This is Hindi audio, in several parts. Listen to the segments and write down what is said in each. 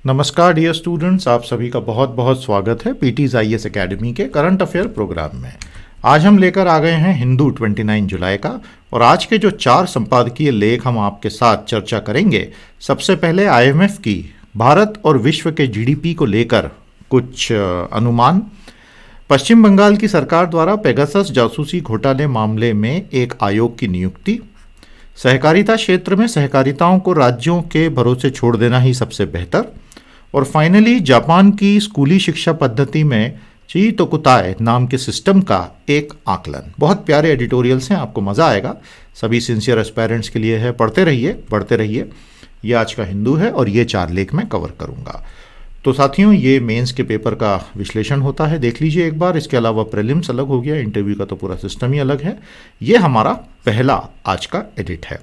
नमस्कार डियर स्टूडेंट्स, आप सभी का बहुत बहुत स्वागत है पीटीज आईएएस एकेडमी के करंट अफेयर प्रोग्राम में। आज हम लेकर आ गए हैं हिंदू 29 जुलाई का, और आज के जो 4 संपादकीय लेख हम आपके साथ चर्चा करेंगे। सबसे पहले आईएमएफ की भारत और विश्व के जीडीपी को लेकर कुछ अनुमान। पश्चिम बंगाल की सरकार द्वारा पेगासस जासूसी घोटाले मामले में एक आयोग की नियुक्ति। सहकारिता क्षेत्र में सहकारिताओं को राज्यों के भरोसे छोड़ देना ही सबसे बेहतर। और फाइनली जापान की स्कूली शिक्षा पद्धति में चीतोकुताए नाम के सिस्टम का एक आकलन। बहुत प्यारे एडिटोरियल्स हैं, आपको मज़ा आएगा। सभी सिंसियर एस्पायरेंट्स के लिए है, पढ़ते रहिए बढ़ते रहिए। ये आज का हिंदू है और ये 4 लेख मैं कवर करूंगा। तो साथियों, ये मेंस के पेपर का विश्लेषण होता है, देख लीजिए एक बार। इसके अलावा प्रीलिम्स अलग हो गया, इंटरव्यू का तो पूरा सिस्टम ही अलग है। ये हमारा पहला आज का एडिट है।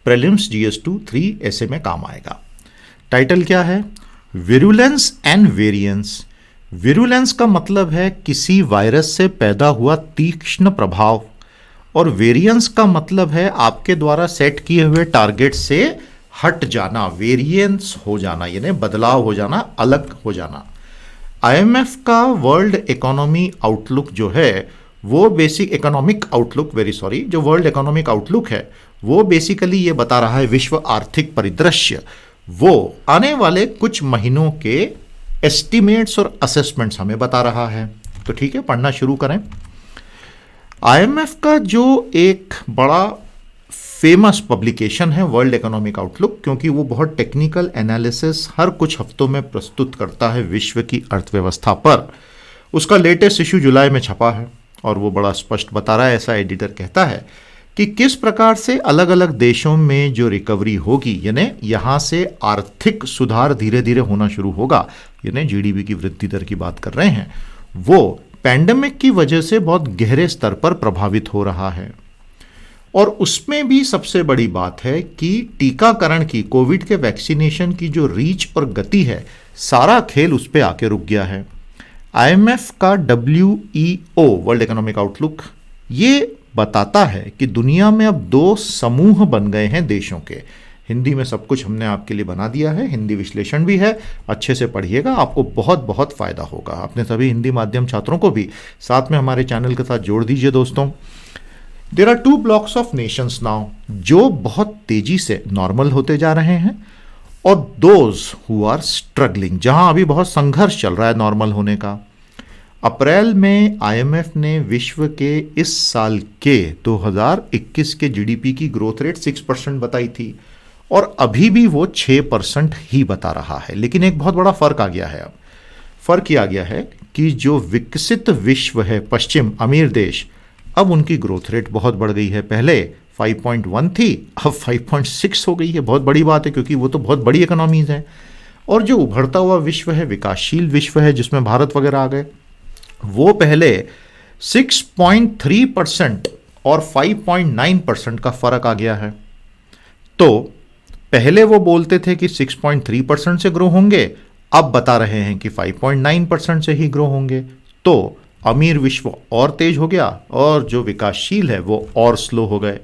प्रीलिम्स GS2 3 ऐसे में काम आएगा। टाइटल क्या है? Virulence and variance. विरुलेंस का मतलब है किसी वायरस से पैदा हुआ तीक्ष्ण प्रभाव, और वेरिएंस का मतलब है आपके द्वारा सेट किए हुए टारगेट से हट जाना, वेरिएंस हो जाना, यानी बदलाव हो जाना, अलग हो जाना। आईएमएफ का वर्ल्ड इकोनॉमी आउटलुक जो है वो बेसिक इकोनॉमिक आउटलुक जो वर्ल्ड इकोनॉमिक आउटलुक है वो बेसिकली ये बता रहा है विश्व आर्थिक परिदृश्य, वो आने वाले कुछ महीनों के एस्टिमेट्स और असेसमेंट्स हमें बता रहा है। तो ठीक है, पढ़ना शुरू करें। आईएमएफ का जो एक बड़ा फेमस पब्लिकेशन है वर्ल्ड इकोनॉमिक आउटलुक, क्योंकि वो बहुत टेक्निकल एनालिसिस हर कुछ हफ्तों में प्रस्तुत करता है विश्व की अर्थव्यवस्था पर। उसका लेटेस्ट इशू जुलाई में छपा है और वो बड़ा स्पष्ट बता रहा है, ऐसा एडिटर कहता है, कि किस प्रकार से अलग अलग देशों में जो रिकवरी होगी, यानी यहाँ से आर्थिक सुधार धीरे धीरे होना शुरू होगा, यानी जीडीपी की वृद्धि दर की बात कर रहे हैं, वो पैंडेमिक की वजह से बहुत गहरे स्तर पर प्रभावित हो रहा है। और उसमें भी सबसे बड़ी बात है कि टीकाकरण की, कोविड के वैक्सीनेशन की जो रीच और गति है, सारा खेल उस पर आके रुक गया है। आईएमएफ का WEO वर्ल्ड इकोनॉमिक आउटलुक ये बताता है कि दुनिया में अब 2 समूह बन गए हैं देशों के। हिंदी में सब कुछ हमने आपके लिए बना दिया है, हिंदी विश्लेषण भी है, अच्छे से पढ़िएगा, आपको बहुत बहुत फायदा होगा। अपने सभी हिंदी माध्यम छात्रों को भी साथ में हमारे चैनल के साथ जोड़ दीजिए दोस्तों। There are 2 blocks of nations now, जो बहुत तेजी से नॉर्मल होते जा रहे हैं, और दोज हु आर स्ट्रगलिंग, जहां अभी बहुत संघर्ष चल रहा है नॉर्मल होने का। अप्रैल में आईएमएफ ने विश्व के इस साल के 2021 के जीडीपी की ग्रोथ रेट 6% बताई थी, और अभी भी वो 6% ही बता रहा है। लेकिन एक बहुत बड़ा फर्क आ गया है। अब फर्क यह आ गया है कि जो विकसित विश्व है, पश्चिम अमीर देश, अब उनकी ग्रोथ रेट बहुत बढ़ गई है। पहले 5.1 थी, अब 5.6 हो गई है। बहुत बड़ी बात है, क्योंकि वो तो बहुत बड़ी इकोनॉमीज हैं। और जो उभरता हुआ विश्व है, विकासशील विश्व है, जिसमें भारत वगैरह आ गए, वो पहले 6.3% और 5.9% का फर्क आ गया है। तो पहले वो बोलते थे कि 6.3% से ग्रो होंगे, अब बता रहे हैं कि 5.9% से ही ग्रो होंगे। तो अमीर विश्व और तेज हो गया, और जो विकासशील है वो और स्लो हो गए।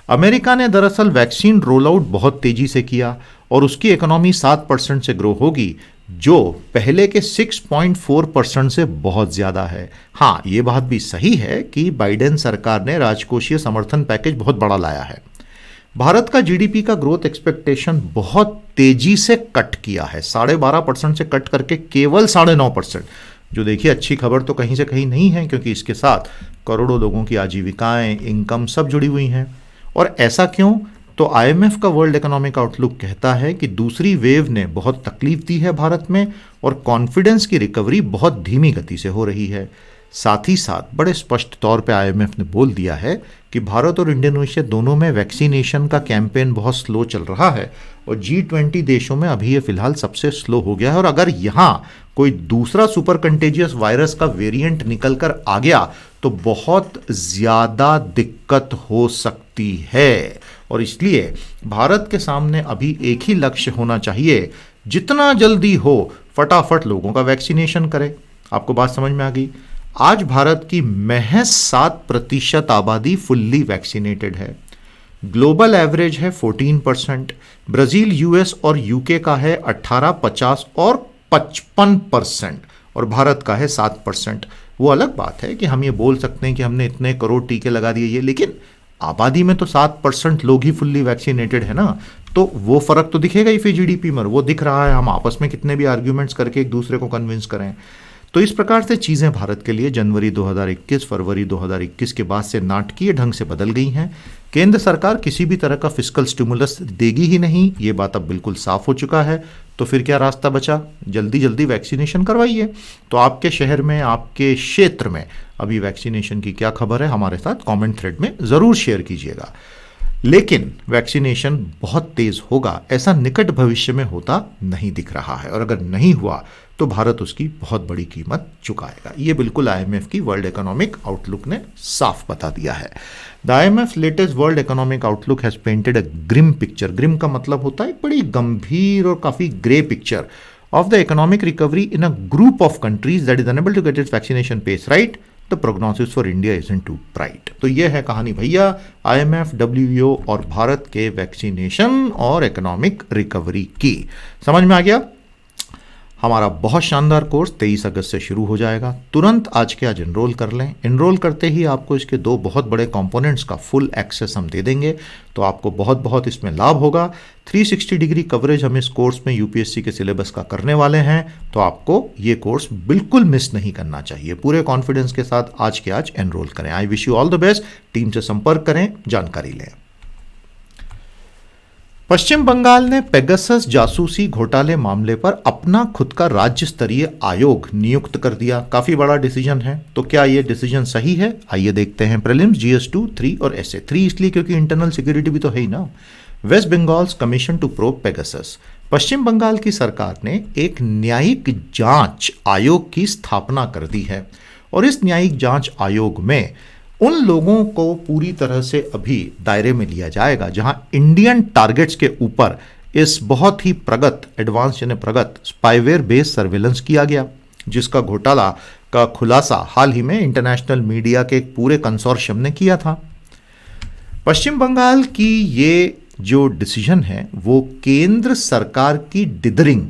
अमेरिका ने दरअसल वैक्सीन रोल आउट बहुत तेजी से किया, और उसकी इकोनॉमी 7% से ग्रो होगी, जो पहले के 6.4% से बहुत ज़्यादा है। हाँ, ये बात भी सही है कि बाइडेन सरकार ने राजकोषीय समर्थन पैकेज बहुत बड़ा लाया है। भारत का जीडीपी का ग्रोथ एक्सपेक्टेशन बहुत तेजी से कट किया है, 12.5% से कट करके केवल 9.5%, जो देखिए अच्छी खबर तो कहीं से कहीं नहीं है, क्योंकि इसके साथ करोड़ों लोगों की आजीविकाएं, इनकम सब जुड़ी हुई हैं। और ऐसा क्यों? तो आईएमएफ का वर्ल्ड इकोनॉमिक आउटलुक कहता है कि दूसरी वेव ने बहुत तकलीफ दी है भारत में, और कॉन्फिडेंस की रिकवरी बहुत धीमी गति से हो रही है। साथ ही साथ बड़े स्पष्ट तौर पे आईएमएफ ने बोल दिया है कि भारत और इंडोनेशिया दोनों में वैक्सीनेशन का कैंपेन बहुत स्लो चल रहा है, और G20 देशों में अभी ये फिलहाल सबसे स्लो हो गया है। और अगर यहाँ कोई दूसरा सुपर कंटेजियस वायरस का वेरिएंट निकल कर आ गया तो बहुत ज़्यादा दिक्कत हो सकती है। और इसलिए भारत के सामने अभी एक ही लक्ष्य होना चाहिए, जितना जल्दी हो फटाफट लोगों का वैक्सीनेशन करें। आपको बात समझ में आ गई? आज भारत की महज 7% आबादी फुल्ली वैक्सीनेटेड है। ग्लोबल एवरेज है 14%, ब्राज़ील, यूएस और यूके का है 18, 50 और 55%, और भारत का है 7%। वो अलग बात है कि हम ये बोल सकते हैं कि हमने इतने करोड़ टीके लगा दिए ये, लेकिन आबादी में तो 7% लोग ही फुल्ली वैक्सीनेटेड है ना, तो वो फर्क तो दिखेगा ही फिर जीडीपी में, वो दिख रहा है। हम आपस में कितने भी आर्ग्यूमेंट्स करके एक दूसरे को कन्विंस करें। तो इस प्रकार से चीज़ें भारत के लिए जनवरी 2021, फरवरी 2021 के बाद से नाटकीय ढंग से बदल गई हैं। केंद्र सरकार किसी भी तरह का फिस्कल स्टिमुलस देगी ही नहीं, ये बात अब बिल्कुल साफ हो चुका है। तो फिर क्या रास्ता बचा? जल्दी जल्दी वैक्सीनेशन करवाइए। तो आपके शहर में, आपके क्षेत्र में अभी वैक्सीनेशन की क्या खबर है, हमारे साथ कमेंट थ्रेड में ज़रूर शेयर कीजिएगा। लेकिन वैक्सीनेशन बहुत तेज़ होगा ऐसा निकट भविष्य में होता नहीं दिख रहा है, और अगर नहीं हुआ तो भारत उसकी बहुत बड़ी कीमत चुकाएगा। ये बिल्कुल आईएमएफ की वर्ल्ड इकोनॉमिक आउटलुक ने साफ बता दिया है। The IMF latest world economic outlook has painted a grim picture. Grim का मतलब होता है एक बड़ी गंभीर और काफ़ी grey picture of the economic recovery in a group of countries that is unable to get its vaccination pace right. The prognosis for India isn't too bright. तो ये है कहानी भैया आईएमएफ, डब्ल्यूईओ और भारत के वैक्सीनेशन और इकोनॉमिक रिकवरी की। समझ में आ गया? हमारा बहुत शानदार कोर्स 23 अगस्त से शुरू हो जाएगा। तुरंत आज के आज एनरोल कर लें। एनरोल करते ही आपको इसके 2 बहुत बड़े कंपोनेंट्स का फुल एक्सेस हम दे देंगे, तो आपको बहुत बहुत इसमें लाभ होगा। 360 डिग्री कवरेज हम इस कोर्स में यूपीएससी के सिलेबस का करने वाले हैं, तो आपको ये कोर्स बिल्कुल मिस नहीं करना चाहिए। पूरे कॉन्फिडेंस के साथ आज के आज एनरोल करें। I wish you all the best. Team से संपर्क करें, जानकारी लें। पश्चिम बंगाल ने पेगासस जासूसी घोटाले मामले पर अपना खुद का राज्य स्तरीय आयोग नियुक्त कर दिया। काफी बड़ा डिसीजन है, तो क्या यह डिसीजन सही है? आइए देखते हैं। प्रीलिम्स, जीएस2, 3 और एसए। 3 इसलिए क्योंकि इंटरनल सिक्योरिटी भी तो है ही ना। West Bengal's commission to probe Pegasus. Paschim Bangal की सरकार ने एक न्यायिक जांच आयोग की स्थापना कर दी है, और इस न्यायिक जांच आयोग में उन लोगों को पूरी तरह से अभी दायरे में लिया जाएगा जहां इंडियन टारगेट्स के ऊपर इस बहुत ही एडवांस यानी प्रगत स्पाईवेयर बेस्ड सर्वेलेंस किया गया, जिसका घोटाला का खुलासा हाल ही में इंटरनेशनल मीडिया के एक पूरे कंसोर्शियम ने किया था। पश्चिम बंगाल की ये जो डिसीजन है वो केंद्र सरकार की डिदरिंग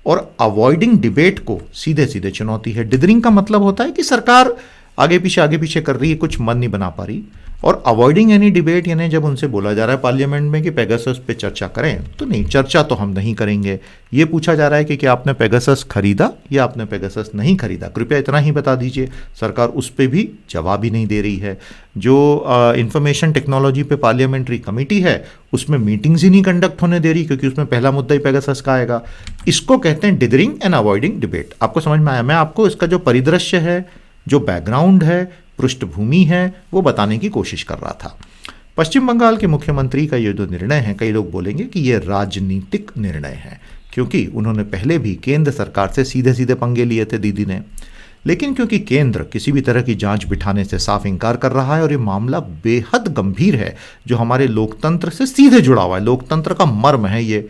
और अवॉइडिंग डिबेट को सीधे सीधे चुनौती है। डिदरिंग का मतलब होता है कि सरकार आगे पीछे कर रही है, कुछ मन नहीं बना पा रही, और अवॉइडिंग एनी डिबेट यानी जब उनसे बोला जा रहा है पार्लियामेंट में कि पेगासस पे चर्चा करें, तो नहीं, चर्चा तो हम नहीं करेंगे। ये पूछा जा रहा है कि क्या आपने पेगासस खरीदा या आपने पेगासस नहीं खरीदा, कृपया इतना ही बता दीजिए। सरकार उस पर भी जवाब ही नहीं दे रही है। जो इंफॉर्मेशन टेक्नोलॉजी पे पार्लियामेंट्री कमेटी है उसमें मीटिंग्स ही नहीं कंडक्ट होने दे रही, क्योंकि उसमें पहला मुद्दा ही पेगासस का आएगा। इसको कहते हैं डिदरिंग एंड अवॉइडिंग डिबेट। आपको समझ में आया? मैं आपको इसका जो परिदृश्य है, जो बैकग्राउंड है, पृष्ठभूमि है, वो बताने की कोशिश कर रहा था। पश्चिम बंगाल के मुख्यमंत्री का ये जो निर्णय है, कई लोग बोलेंगे कि ये राजनीतिक निर्णय है, क्योंकि उन्होंने पहले भी केंद्र सरकार से सीधे सीधे पंगे लिए थे दीदी ने। लेकिन क्योंकि केंद्र किसी भी तरह की जांच बिठाने से साफ इनकार कर रहा है, और ये मामला बेहद गंभीर है जो हमारे लोकतंत्र से सीधे जुड़ा हुआ है, लोकतंत्र का मर्म है ये,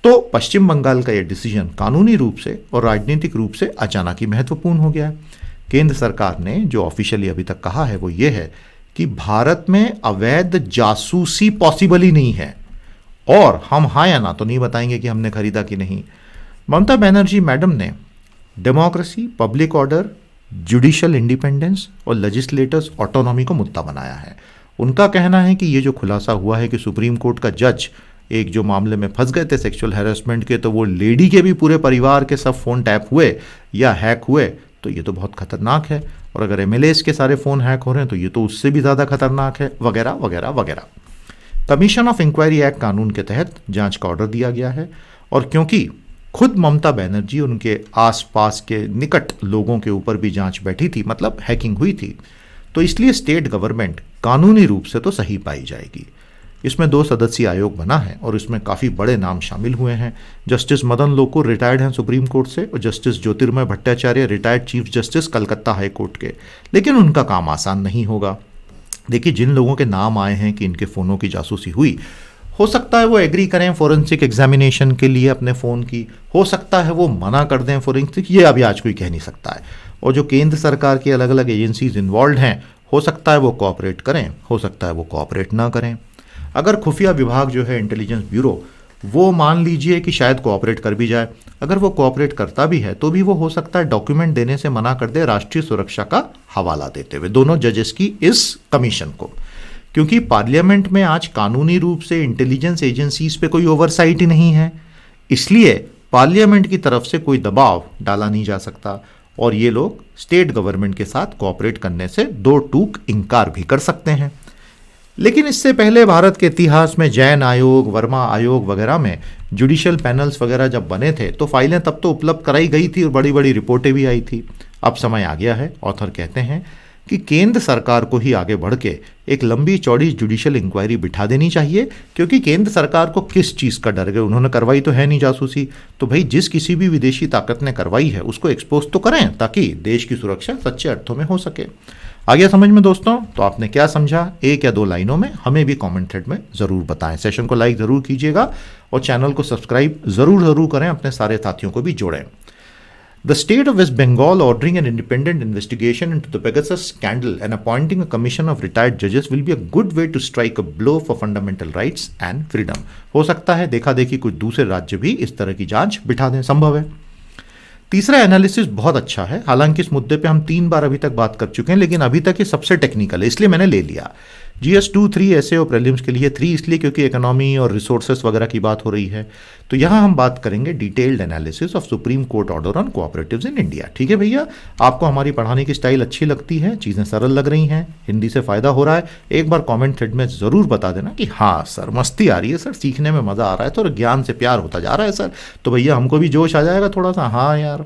तो पश्चिम बंगाल का ये डिसीजन कानूनी रूप से और राजनीतिक रूप से अचानक ही महत्वपूर्ण हो गया है। केंद्र सरकार ने जो ऑफिशियली अभी तक कहा है वो ये है कि भारत में अवैध जासूसी पॉसिबल ही नहीं है, और हम हाँ या ना तो नहीं बताएंगे कि हमने खरीदा कि नहीं। ममता बनर्जी मैडम ने democracy, public order, judicial independence और लेजिस्लेटर्स ऑटोनॉमी को मुद्दा बनाया है। उनका कहना है कि ये जो खुलासा हुआ है कि सुप्रीम कोर्ट का जज एक जो मामले में फंस गए थे सेक्सुअल हैरेसमेंट के, तो वो लेडी के भी पूरे परिवार के सब फ़ोन टैप हुए या हैक हुए, तो ये तो बहुत खतरनाक है। और अगर एमएलएस के सारे फ़ोन हैक हो रहे हैं तो ये तो उससे भी ज़्यादा खतरनाक है, वगैरह वगैरह वगैरह। कमीशन ऑफ इंक्वायरी एक्ट कानून के तहत जांच का ऑर्डर दिया गया है, और क्योंकि खुद ममता बनर्जी उनके आसपास के निकट लोगों के ऊपर भी जांच बैठी थी, मतलब हैकिंग हुई थी, तो इसलिए स्टेट गवर्नमेंट कानूनी रूप से तो सही पाई जाएगी। इसमें 2 सदस्यीय आयोग बना है और इसमें काफ़ी बड़े नाम शामिल हुए हैं। जस्टिस मदन लोकुर रिटायर्ड हैं सुप्रीम कोर्ट से, और justice Jyotirmoy Bhattacharya retired chief justice Calcutta high court के। लेकिन उनका काम आसान नहीं होगा। देखिए, जिन लोगों के नाम आए हैं कि इनके फ़ोनों की जासूसी हुई, हो सकता है वो एग्री करें फोरेंसिक एग्जामिनेशन के लिए अपने फ़ोन की, हो सकता है वो मना कर दें फोरेंसिक, ये अभी आज कोई कह नहीं सकता है। और जो केंद्र सरकार की अलग अलग एजेंसीज इन्वॉल्व हैं, हो सकता है वो कोऑपरेट करें, हो सकता है वो कोऑपरेट ना करें। अगर खुफिया विभाग जो है इंटेलिजेंस ब्यूरो, वो मान लीजिए कि शायद कोऑपरेट कर भी जाए, अगर वो कोऑपरेट करता भी है तो भी वो हो सकता है डॉक्यूमेंट देने से मना कर दे राष्ट्रीय सुरक्षा का हवाला देते हुए, दोनों जजेस की इस कमीशन को। क्योंकि पार्लियामेंट में आज कानूनी रूप से इंटेलिजेंस एजेंसीज पे कोई ओवरसाइट ही नहीं है, इसलिए पार्लियामेंट की तरफ से कोई दबाव डाला नहीं जा सकता और ये लोग स्टेट गवर्नमेंट के साथ कोऑपरेट करने से दो टूक इनकार भी कर सकते हैं। लेकिन इससे पहले भारत के इतिहास में जैन आयोग, वर्मा आयोग वगैरह में जुडिशियल पैनल्स वगैरह जब बने थे तो फाइलें तब तो उपलब्ध कराई गई थी और बड़ी बड़ी रिपोर्टें भी आई थी। अब समय आ गया है, ऑथर कहते हैं कि केंद्र सरकार को ही आगे बढ़ के एक लंबी चौड़ी जुडिशियल इंक्वायरी बिठा देनी चाहिए, क्योंकि केंद्र सरकार को किस चीज़ का डर है, उन्होंने करवाई तो है नहीं जासूसी, तो भाई जिस किसी भी विदेशी ताकत ने करवाई है उसको एक्सपोज तो करें ताकि देश की सुरक्षा सच्चे अर्थों में हो सके। आ गया समझ में दोस्तों? तो आपने क्या समझा, एक या दो लाइनों में हमें भी कमेंट थ्रेड में ज़रूर बताएं। सेशन को लाइक ज़रूर कीजिएगा और चैनल को सब्सक्राइब ज़रूर करें, अपने सारे साथियों को भी जोड़ें। The state of West Bengal ordering an independent investigation into the Pegasus scandal and appointing a commission of retired judges will be a good way to strike a blow for fundamental rights and freedom. हो सकता है देखा देखी कुछ दूसरे राज्य भी इस तरह की जांच बिठा दें, संभव है। तीसरा एनालिसिस बहुत अच्छा है, हालांकि इस मुद्दे पे हम 3 बार अभी तक बात कर चुके हैं, लेकिन अभी तक ये सबसे टेक्निकल है इसलिए मैंने ले लिया। GS 2, 3 ऐसे और प्रीलिम्स के लिए 3 इसलिए क्योंकि इकोनॉमी और रिसोर्सेस वगैरह की बात हो रही है। तो यहाँ हम बात करेंगे detailed analysis of supreme court order on cooperatives in India. ठीक है भैया, आपको हमारी पढ़ाने की स्टाइल अच्छी लगती है, चीज़ें सरल लग रही हैं, हिंदी से फ़ायदा हो रहा है, एक बार कमेंट थ्रेड में ज़रूर बता देना कि हाँ सर मस्ती आ रही है, सर सीखने में मज़ा आ रहा है, तो ज्ञान से प्यार होता जा रहा है सर, तो भैया हमको भी जोश आ जाएगा थोड़ा सा। हाँ यार,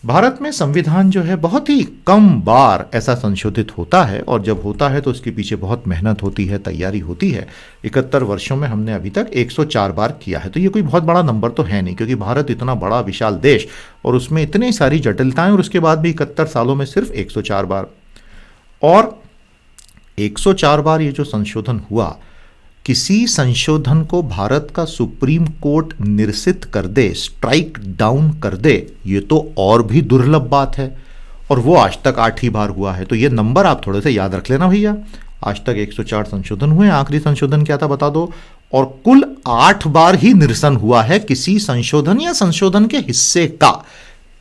भारत में संविधान जो है बहुत ही कम बार ऐसा संशोधित होता है और जब होता है तो उसके पीछे बहुत मेहनत होती है, तैयारी होती है। 71 वर्षों में हमने अभी तक 104 बार किया है, तो ये कोई बहुत बड़ा नंबर तो है नहीं, क्योंकि भारत इतना बड़ा विशाल देश और उसमें इतनी सारी जटिलताएं और उसके बाद भी 71 सालों में सिर्फ 104 बार। और 104 बार ये जो संशोधन हुआ, किसी संशोधन को भारत का सुप्रीम कोर्ट निरसित कर दे, स्ट्राइक डाउन कर दे, ये तो और भी दुर्लभ बात है और वो आज तक 8 ही बार हुआ है। तो ये नंबर आप थोड़े से याद रख लेना भैया। आज तक 104 संशोधन हुए, आखिरी संशोधन क्या था बता दो, और कुल 8 बार ही निरसन हुआ है किसी संशोधन या संशोधन के हिस्से का।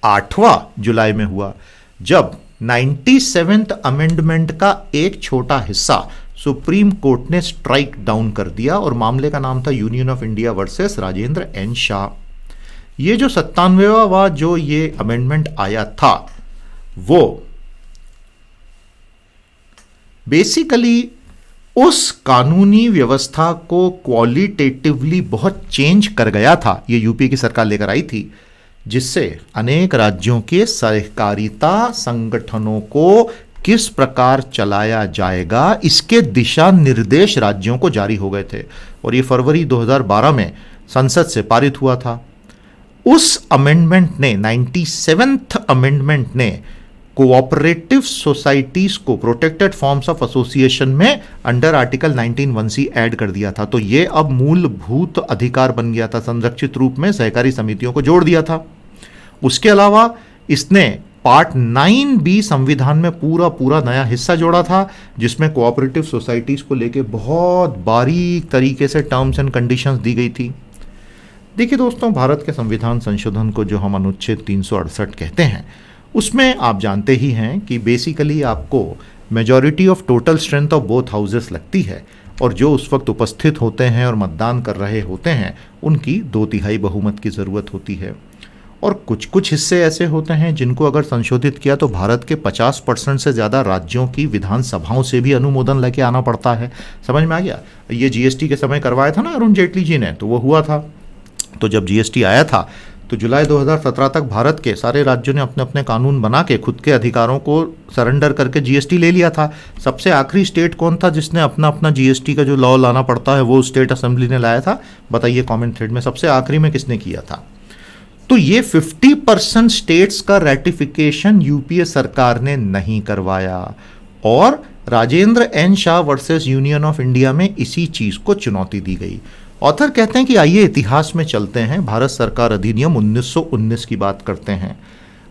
8वां जुलाई में हुआ जब 97th अमेंडमेंट का एक छोटा हिस्सा सुप्रीम कोर्ट ने स्ट्राइक डाउन कर दिया और मामले का नाम था union of India versus Rajendra N Shah. ये जो 97वां जो ये अमेंडमेंट आया था वो बेसिकली उस कानूनी व्यवस्था को क्वालिटेटिवली बहुत चेंज कर गया था। ये यूपी की सरकार लेकर आई थी, जिससे अनेक राज्यों के सहकारिता संगठनों को किस प्रकार चलाया जाएगा इसके दिशा निर्देश राज्यों को जारी हो गए थे और ये फरवरी 2012 में संसद से पारित हुआ था। उस अमेंडमेंट ने, 97th अमेंडमेंट ने कोऑपरेटिव सोसाइटीज को प्रोटेक्टेड फॉर्म्स ऑफ एसोसिएशन में अंडर आर्टिकल 19(1)(c) ऐड कर दिया था। तो ये अब मूलभूत अधिकार बन गया था, संरक्षित रूप में सहकारी समितियों को जोड़ दिया था। उसके अलावा इसने पार्ट 9B संविधान में पूरा नया हिस्सा जोड़ा था, जिसमें कोऑपरेटिव सोसाइटीज को लेके बहुत बारीक तरीके से टर्म्स एंड कंडीशंस दी गई थी। देखिए दोस्तों, भारत के संविधान संशोधन को जो हम अनुच्छेद 368 कहते हैं, उसमें आप जानते ही हैं कि बेसिकली आपको majority of total strength of both houses लगती है और जो उस वक्त उपस्थित होते हैं और मतदान कर रहे होते हैं उनकी 2/3 बहुमत की ज़रूरत होती है। और कुछ हिस्से ऐसे होते हैं जिनको अगर संशोधित किया तो भारत के 50% से ज़्यादा राज्यों की विधानसभाओं से भी अनुमोदन लेके आना पड़ता है। समझ में आ गया? ये GST के समय करवाया था ना अरुण जेटली जी ने, तो वो हुआ था। तो जब GST आया था तो जुलाई 2017 तक भारत के सारे राज्यों ने अपने अपने कानून बना के खुद के अधिकारों को सरेंडर करके GST ले लिया था। सबसे आखिरी स्टेट कौन था जिसने अपना GST का जो लॉ लाना पड़ता है वो स्टेट असेंबली ने लाया था? बताइए कमेंट थ्रेड में, सबसे आखिरी में किसने किया था? तो ये 50% स्टेट्स का रेटिफिकेशन यूपीए सरकार ने नहीं करवाया और Rajendra N Shah versus union of India में इसी चीज को चुनौती दी गई। ऑथर कहते हैं कि आइए इतिहास में चलते हैं, भारत सरकार अधिनियम 1919 की बात करते हैं।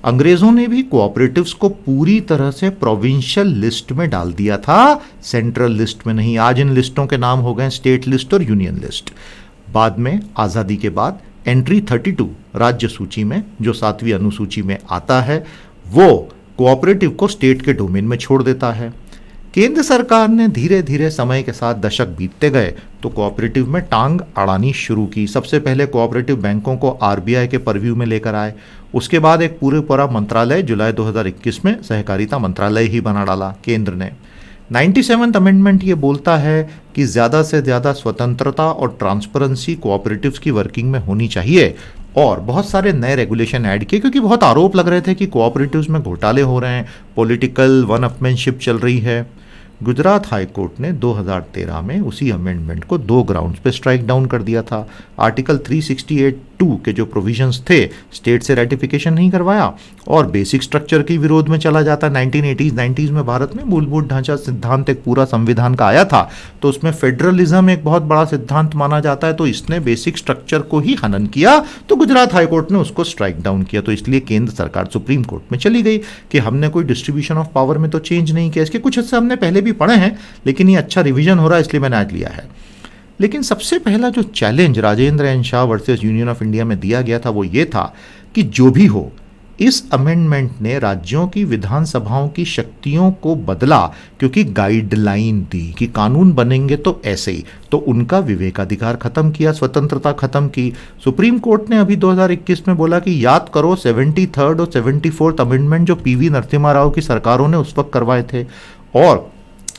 अंग्रेजों ने भी कोऑपरेटिव्स को पूरी तरह से प्रोविंशियल लिस्ट में डाल दिया था, सेंट्रल लिस्ट में नहीं। आज इन लिस्टों के नाम हो गए स्टेट लिस्ट और यूनियन लिस्ट। बाद में आज़ादी के बाद एंट्री 32 राज्य सूची में, जो 7वीं अनुसूची में आता है, वो कोऑपरेटिव को स्टेट के डोमेन में छोड़ देता है। केंद्र सरकार ने धीरे धीरे समय के साथ दशक बीतते गए तो कोऑपरेटिव में टांग अड़ानी शुरू की। सबसे पहले कोऑपरेटिव बैंकों को आरबीआई के परव्यू में लेकर आए। उसके बाद एक पूरा मंत्रालय जुलाई 2021 में सहकारिता मंत्रालय ही बना डाला केंद्र ने। 97th अमेंडमेंट ये बोलता है कि ज़्यादा से ज़्यादा स्वतंत्रता और ट्रांसपेरेंसी कोऑपरेटिव्स की वर्किंग में होनी चाहिए, और बहुत सारे नए रेगुलेशन ऐड किए क्योंकि बहुत आरोप लग रहे थे कि कोऑपरेटिव्स में घोटाले हो रहे हैं, पॉलिटिकल वन अपमैनशिप चल रही है। गुजरात हाई कोर्ट ने 2013 में उसी अमेंडमेंट को 2 ग्राउंड्स पे स्ट्राइक डाउन कर दिया था। आर्टिकल 368(2) के जो प्रोविजंस थे, स्टेट से रेटिफिकेशन नहीं करवाया और बेसिक स्ट्रक्चर के विरोध में चला जाता। 1980s 90s में भारत में मूलभूत ढांचा सिद्धांत एक पूरा संविधान का आया था, तो उसमें फेडरलिज्म एक बहुत बड़ा सिद्धांत माना जाता है, तो इसने बेसिक स्ट्रक्चर को ही हनन किया, तो गुजरात हाई कोर्ट ने उसको स्ट्राइक डाउन किया। तो इसलिए केंद्र सरकार सुप्रीम कोर्ट में चली गई कि हमने कोई डिस्ट्रीब्यूशन ऑफ पावर में तो चेंज नहीं किया। इसके कुछ हिस्से हमने पहले भी पढ़े हैं, लेकिन ये अच्छा रिवीजन हो रहा है इसलिए मैंने आज लिया है। लेकिन सबसे पहला जो challenge Rajendra N Shah versus union of India में दिया गया था वो ये था कि जो भी हो, इस अमेंडमेंट ने राज्यों की विधानसभाओं की शक्तियों को बदला, क्योंकि गाइडलाइन दी कि कानून बनेंगे तो ऐसे ही, तो उनका विवेकाधिकार खत्म किया, स्वतंत्रता खत्म की। सुप्रीम कोर्ट ने अभी 2021 में बोला कि याद करो 73rd और 74th अमेंडमेंट जो पीवी नरसिम्हा राव की सरकारों ने उस वक्त करवाए थे, और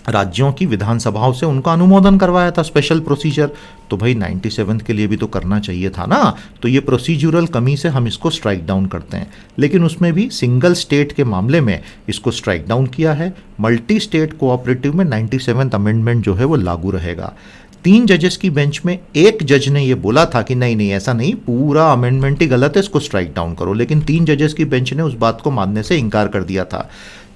राज्यों की विधानसभाओं से उनका अनुमोदन करवाया था, स्पेशल प्रोसीजर। तो भाई 97 के लिए भी तो करना चाहिए था ना। तो ये प्रोसीजरल कमी से हम इसको स्ट्राइक डाउन करते हैं, लेकिन उसमें भी सिंगल स्टेट के मामले में इसको स्ट्राइक डाउन किया है। मल्टी स्टेट कोऑपरेटिव में 97th अमेंडमेंट जो है वो लागू रहेगा। 3 जजेस की बेंच में एक जज ने ये बोला था कि नहीं ऐसा नहीं, पूरा अमेंडमेंट ही गलत है, इसको स्ट्राइक डाउन करो, लेकिन 3 जजेस की बेंच ने उस बात को मानने से इनकार कर दिया था।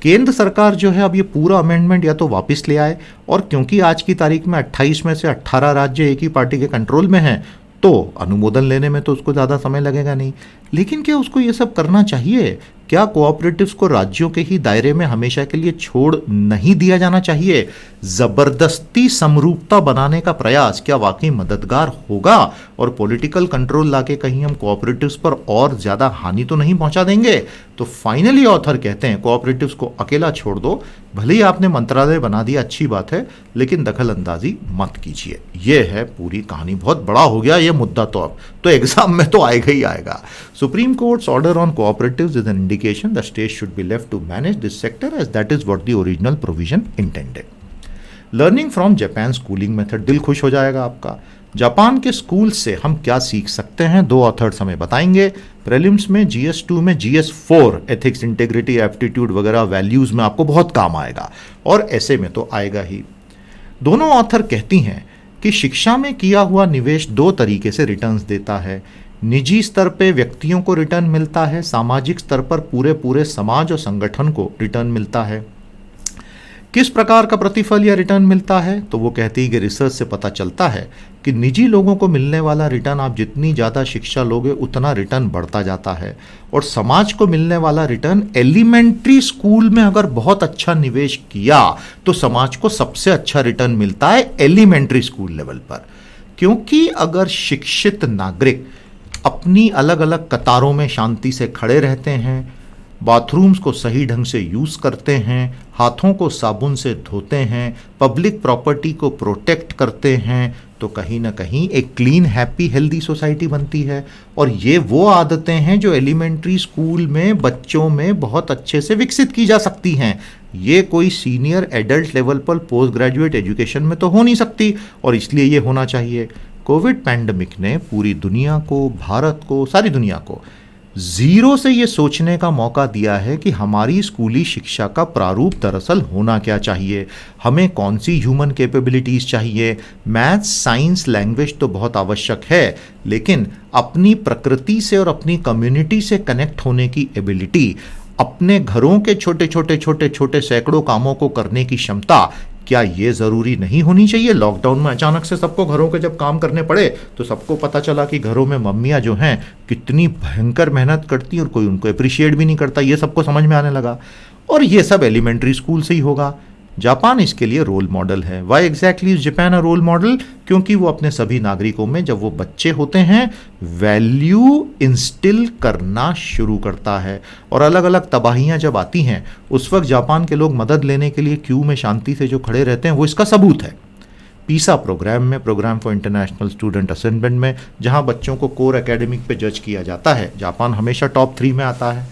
केंद्र सरकार जो है अब ये पूरा अमेंडमेंट या तो वापस ले आए, और क्योंकि आज की तारीख में 28 में से 18 राज्य एक ही पार्टी के कंट्रोल में हैं, तो अनुमोदन लेने में तो उसको ज़्यादा समय लगेगा नहीं। लेकिन क्या उसको ये सब करना चाहिए? क्या कोऑपरेटिव्स को राज्यों के ही दायरे में हमेशा के लिए छोड़ नहीं दिया जाना चाहिए? जबरदस्ती समरूपता बनाने का प्रयास क्या वाकई मददगार होगा, और पॉलिटिकल कंट्रोल लाके कहीं हम कोऑपरेटिव्स पर और ज़्यादा हानि तो नहीं पहुंचा देंगे? तो फाइनली ऑथर कहते हैं कोऑपरेटिव्स को अकेला छोड़ दो, भले ही आपने मंत्रालय बना दिया, अच्छी बात है, लेकिन दखल अंदाजी मत कीजिए। ये है पूरी कहानी। बहुत बड़ा हो गया ये मुद्दा, अब तो एग्जाम में तो आएगा ही आएगा। Supreme court's order on cooperatives is an indication the state should be left to manage this sector as that is what the original provision intended. Learning from Japan schooling method, दिल खुश हो जाएगा आपका। जापान के स्कूल से हम क्या सीख सकते हैं, 2 ऑथर्स हमें बताएंगे। प्रीलिम्स में GS2 में GS4 एथिक्स, इंटेग्रिटी, एप्टीट्यूड वगैरह वैल्यूज में आपको बहुत काम आएगा, और ऐसे में तो आएगा ही। दोनों ऑथर कहती हैं कि शिक्षा में किया हुआ निवेश 2 तरीके से रिटर्न्स देता है। निजी स्तर पे व्यक्तियों को रिटर्न मिलता है, सामाजिक स्तर पर पूरे समाज और संगठन को रिटर्न मिलता है। किस प्रकार का प्रतिफल या रिटर्न मिलता है? तो वो कहती है कि रिसर्च से पता चलता है कि निजी लोगों को मिलने वाला रिटर्न, आप जितनी ज़्यादा शिक्षा लोगे उतना रिटर्न बढ़ता जाता है, और समाज को मिलने वाला रिटर्न, एलिमेंट्री स्कूल में अगर बहुत अच्छा निवेश किया तो समाज को सबसे अच्छा रिटर्न मिलता है एलिमेंट्री स्कूल लेवल पर। क्योंकि अगर शिक्षित नागरिक अपनी अलग अलग कतारों में शांति से खड़े रहते हैं, बाथरूम्स को सही ढंग से यूज़ करते हैं, हाथों को साबुन से धोते हैं, पब्लिक प्रॉपर्टी को प्रोटेक्ट करते हैं, तो कहीं ना कहीं एक क्लीन, हैप्पी, हेल्दी सोसाइटी बनती है। और ये वो आदतें हैं जो एलिमेंट्री स्कूल में बच्चों में बहुत अच्छे से विकसित की जा सकती हैं। ये कोई सीनियर एडल्ट लेवल पर पोस्ट ग्रेजुएट एजुकेशन में तो हो नहीं सकती, और इसलिए ये होना चाहिए। कोविड पैंडमिक ने पूरी दुनिया को, भारत को, सारी दुनिया को जीरो से ये सोचने का मौका दिया है कि हमारी स्कूली शिक्षा का प्रारूप दरअसल होना क्या चाहिए, हमें कौन सी ह्यूमन कैपेबिलिटीज़ चाहिए। मैथ्स, साइंस, लैंग्वेज तो बहुत आवश्यक है, लेकिन अपनी प्रकृति से और अपनी कम्युनिटी से कनेक्ट होने की एबिलिटी, अपने घरों के छोटे छोटे सैकड़ों कामों को करने की क्षमता, क्या ये ज़रूरी नहीं होनी चाहिए? लॉकडाउन में अचानक से सबको घरों के जब काम करने पड़े तो सबको पता चला कि घरों में मम्मियाँ जो हैं कितनी भयंकर मेहनत करती हैं और कोई उनको अप्रिशिएट भी नहीं करता, ये सबको समझ में आने लगा। और ये सब एलिमेंट्री स्कूल से ही होगा। जापान इसके लिए रोल मॉडल है। Why exactly is Japan a role model? क्योंकि वो अपने सभी नागरिकों में जब वो बच्चे होते हैं वैल्यू इंस्टिल करना शुरू करता है, और अलग अलग तबाहियां जब आती हैं उस वक्त जापान के लोग मदद लेने के लिए क्यू में शांति से जो खड़े रहते हैं, वो इसका सबूत है। पीसा प्रोग्राम में, program for international student assessment में, जहां बच्चों को कोर एकेडमिक पे जज किया जाता है, जापान हमेशा टॉप 3 में आता है।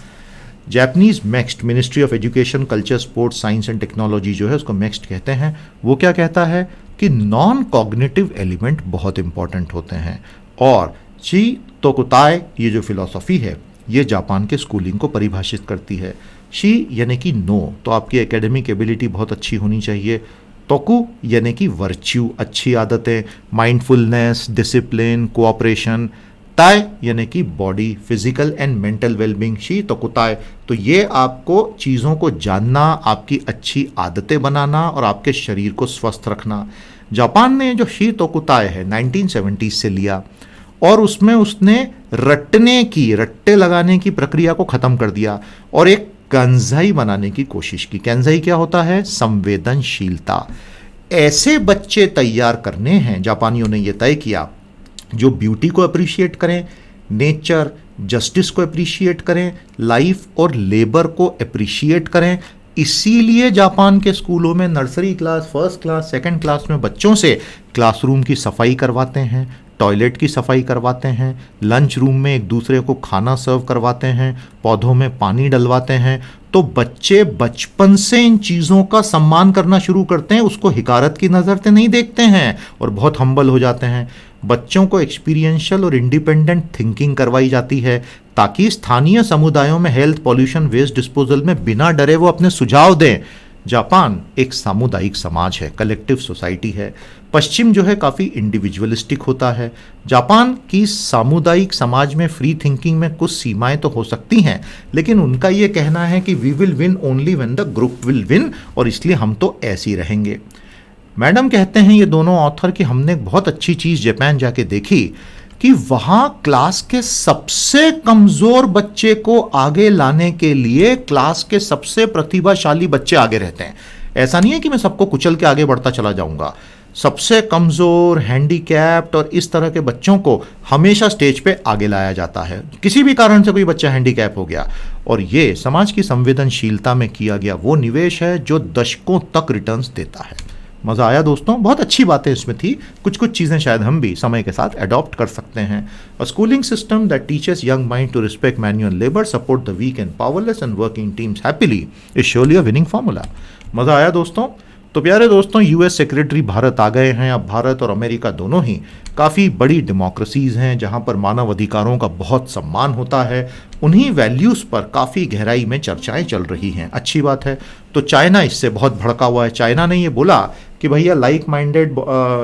Japanese MEXT, ministry of education, culture, sports, science and technology जो है उसको मेक्स्ट कहते हैं, वो क्या कहता है कि नॉन कॉग्निटिव एलिमेंट बहुत इंपॉर्टेंट होते हैं। और शी तोकुताई, ये जो फिलॉसफी है, ये जापान के स्कूलिंग को परिभाषित करती है। शी यानी कि नो, तो आपकी एकेडमिक एबिलिटी बहुत अच्छी होनी चाहिए। तोकु यानी कि वर्च्यू, अच्छी आदतें, माइंडफुलनेस, डिसिप्लिन, कोऑपरेशन। ताय यानी कि body, physical and mental wellbeing. शी तोकुताय, तो ये आपको चीज़ों को जानना, आपकी अच्छी आदतें बनाना और आपके शरीर को स्वस्थ रखना। जापान ने जो शी तोकुताय है 1970s से लिया और उसमें उसने रट्टे लगाने की प्रक्रिया को ख़त्म कर दिया और एक कैंजाई बनाने की कोशिश की। कैंजाई क्या होता है? संवेदनशीलता। ऐसे बच्चे तैयार करने हैं, जापानियों ने यह तय किया, जो ब्यूटी को अप्रिशिएट करें, नेचर, जस्टिस को अप्रिशिएट करें, लाइफ और लेबर को अप्रिशिएट करें। इसीलिए जापान के स्कूलों में nursery class, first class, second class में बच्चों से क्लासरूम की सफाई करवाते हैं, टॉयलेट की सफाई करवाते हैं, लंच रूम में एक दूसरे को खाना सर्व करवाते हैं, पौधों में पानी डलवाते हैं। तो बच्चे बचपन से इन चीज़ों का सम्मान करना शुरू करते हैं, उसको हिकारत की नज़र से नहीं देखते हैं और बहुत हम्बल हो जाते हैं। बच्चों को एक्सपीरियंशियल और इंडिपेंडेंट थिंकिंग करवाई जाती है ताकि स्थानीय समुदायों में हेल्थ, पॉल्यूशन, वेस्ट डिस्पोजल में बिना डरे वो अपने सुझाव दें। जापान एक सामुदायिक समाज है, कलेक्टिव सोसाइटी है। पश्चिम जो है काफ़ी इंडिविजुअलिस्टिक होता है। जापान की सामुदायिक समाज में फ्री थिंकिंग में कुछ सीमाएं तो हो सकती हैं, लेकिन उनका ये कहना है कि we will win only when the group will win, और इसलिए हम तो ऐसे ही रहेंगे। मैडम कहते हैं ये दोनों ऑथर कि हमने एक बहुत अच्छी चीज़ जापान जाके देखी कि वहाँ क्लास के सबसे कमज़ोर बच्चे को आगे लाने के लिए क्लास के सबसे प्रतिभाशाली बच्चे आगे रहते हैं। ऐसा नहीं है कि मैं सबको कुचल के आगे बढ़ता चला जाऊंगा। सबसे कमज़ोर, हैंडीकैप्ड और इस तरह के बच्चों को हमेशा स्टेज पे आगे लाया जाता है। किसी भी कारण से कोई बच्चा हैंडीकैप हो गया, और ये समाज की संवेदनशीलता में किया गया वो निवेश है जो दशकों तक रिटर्न्स देता है। मज़ा आया दोस्तों, बहुत अच्छी बातें इसमें थी। कुछ कुछ चीज़ें शायद हम भी समय के साथ अडॉप्ट कर सकते हैं। A schooling system that teaches young mind to respect manual labour, support the weak and powerless and working teams happily is surely a winning formula. मज़ा आया दोस्तों। तो प्यारे दोस्तों, यूएस सेक्रेटरी भारत आ गए हैं। अब भारत और अमेरिका दोनों ही काफ़ी बड़ी डेमोक्रेसीज़ हैं जहां पर मानव अधिकारों का बहुत सम्मान होता है। उन्हीं वैल्यूज़ पर काफ़ी गहराई में चर्चाएं चल रही हैं। अच्छी बात है। तो चाइना इससे बहुत भड़का हुआ है। चाइना ने ये बोला कि भैया लाइक माइंडेड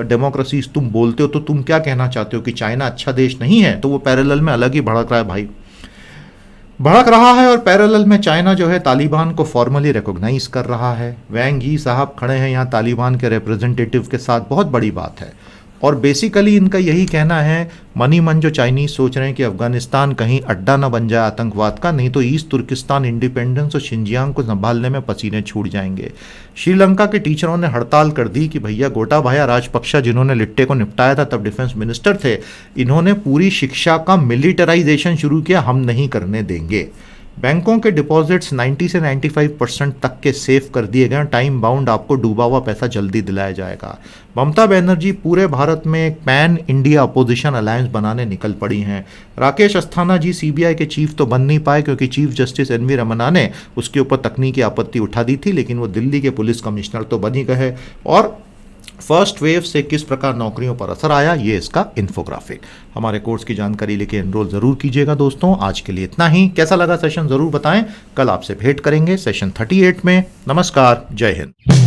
डेमोक्रेसीज तुम बोलते हो, तो तुम क्या कहना चाहते हो कि चाइना अच्छा देश नहीं है? तो वो पैरेलल में अलग ही भड़क रहा है भाई, भड़क रहा है। और पैरेलल में चाइना जो है तालिबान को फॉर्मली रिकॉग्नाइज कर रहा है। वैंग यी साहब खड़े हैं यहाँ तालिबान के रिप्रेजेंटेटिव के साथ, बहुत बड़ी बात है। और बेसिकली इनका यही कहना है, मनी मन जो चाइनीज सोच रहे हैं कि अफगानिस्तान कहीं अड्डा ना बन जाए आतंकवाद का, नहीं तो ईस्ट तुर्किस्तान इंडिपेंडेंस और शिंजियांग को संभालने में पसीने छूट जाएंगे। श्रीलंका के टीचरों ने हड़ताल कर दी कि भैया गोटाबाया राजपक्षा जिन्होंने लिट्टे को निपटाया था, तब डिफेंस मिनिस्टर थे, इन्होंने पूरी शिक्षा का मिलिटराइजेशन शुरू किया, हम नहीं करने देंगे। बैंकों के डिपॉजिट्स 90 से 95% तक के सेव कर दिए गए। टाइम बाउंड आपको डूबा हुआ पैसा जल्दी दिलाया जाएगा। ममता बनर्जी पूरे भारत में एक पैन इंडिया अपोजिशन अलायंस बनाने निकल पड़ी हैं। राकेश अस्थाना जी सीबीआई के चीफ तो बन नहीं पाए क्योंकि chief justice N V Ramana ने उसके ऊपर तकनीकी आपत्ति उठा दी थी, लेकिन वो दिल्ली के पुलिस कमिश्नर तो बन ही गए। और फर्स्ट वेव से किस प्रकार नौकरियों पर असर आया, ये इसका इन्फोग्राफिक। हमारे कोर्स की जानकारी लेके एनरोल जरूर कीजिएगा दोस्तों। आज के लिए इतना ही। कैसा लगा सेशन जरूर बताएं। कल आपसे भेंट करेंगे सेशन 38 में। नमस्कार, जय हिंद।